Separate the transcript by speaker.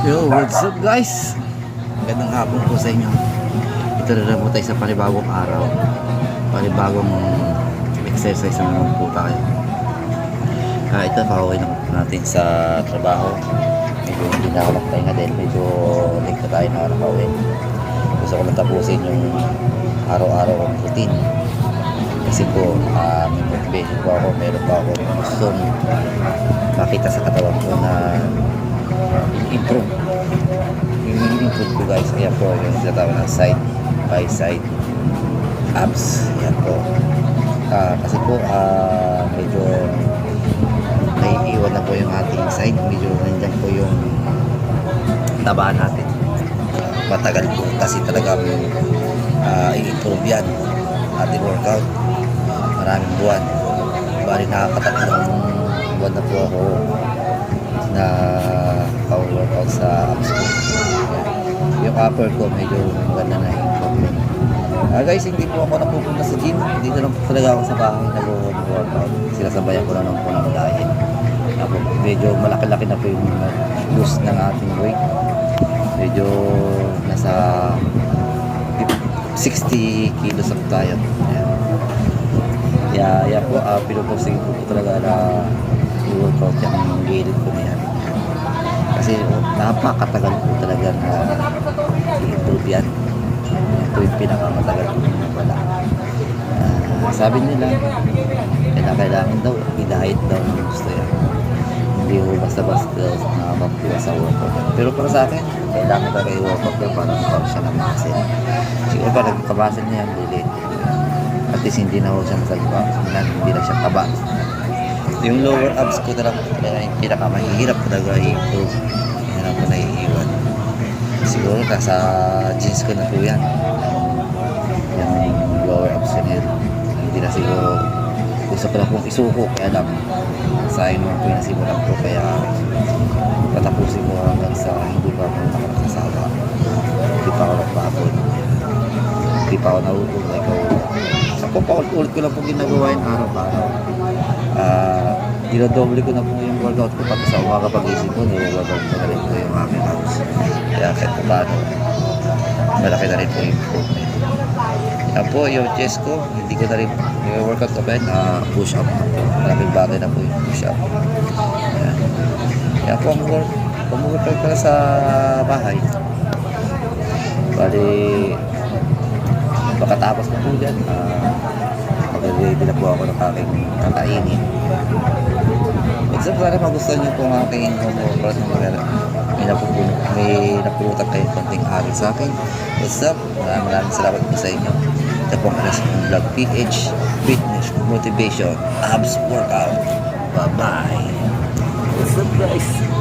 Speaker 1: Yo, what's up guys? Magandang hapon po sa inyo. Ito na naman tayo sa panibagong araw. Panibagong exercise na naman po tayo. Ito, pauwi na natin sa trabaho. Medyo hindi na ako magpahinga dahil medyo late na tayo na nakauwi. Gusto ko lang tapusin yung araw-araw ang routine. Kasi po, may motivation po ako. Meron pa ako gustong makita sa katawan ko na improve. Yung improve ko guys, ayan po yung tinatawag ng side by side abs. Ayan po. Kasi po, medyo naiiwan na po yung ating side. Medyo nandyan po yung tabaan natin. Matagal po kasi talaga i-improve yan. Ating workout. Maraming buwan. Bali nakakatatlong buwan na po ako na workout sa abs ko. Yung upper ko medyo maganda na improvement. Guys, hindi po ako napupunta sa gym. Dito lang po talaga ako sa bahay nag-workout. Sinasabayan ko lang po ng diet. Medyo malaki-laki na po yung boost ng ating weight. Medyo nasa 60 kilos up tayo. Yan po, pinuposting ko po talaga na i-workout yung gilid ko na yan. Kasi napakatagal po talaga na i-improve yan. Ito yung pinakamatagal po na wala. Sabi nila, kailangan daw, i-diet daw ng gusto yan. Hindi ko basta-basta nakakapuha sa workout. Pero para sa akin, kailangan talaga i-workout ko para magkaroon siya ng muscle. Siguro pa nagkabasin niya yung lilit. At least hindi na ako siya masagpa. Hindi na siya taba. Yung lower abs ko talaga yung pinakamahirap talaga i-improve. Hindi na po naiiwan. Siguro nasa jeans ko na po yan. Yung lower abs ko na yan. Hindi na siguro gusto ko lang pong isuko. Kaya lang sayang naman po yung nasimulan ko. Kaya patapusin ko hanggang sa hindi pa ako nakakasawa. Hindi pa ako nagpapon. Hindi pa ako nauulit. Ako paulit-ulit ko lang po ginagawa yung araw-araw. Dinodoble ko na po yung workout ko pati sa umaga pag-isip ko, nilalabaw ko na rin po yung aking house. Kaya kahit pa paano, malaki na rin po yung improvement. Yan po yung chest ko, hindi ko na rin yung workout ko pa yun, push up na po. Maraming bagay na po yung push up. Yan po ang workout ko na sa bahay. Bali, pagkatapos na po dyan, mag-ready na po ako ng aking kakainin. What's up, sana magustuhan nyo po ang aking workout may napulutan kayo konting aral sa akin. What's up? Maraming salamat po sa inyo. Ito po ang alas ng vlog PH Fitness Motivation Abs Workout. Bye bye. What's up guys?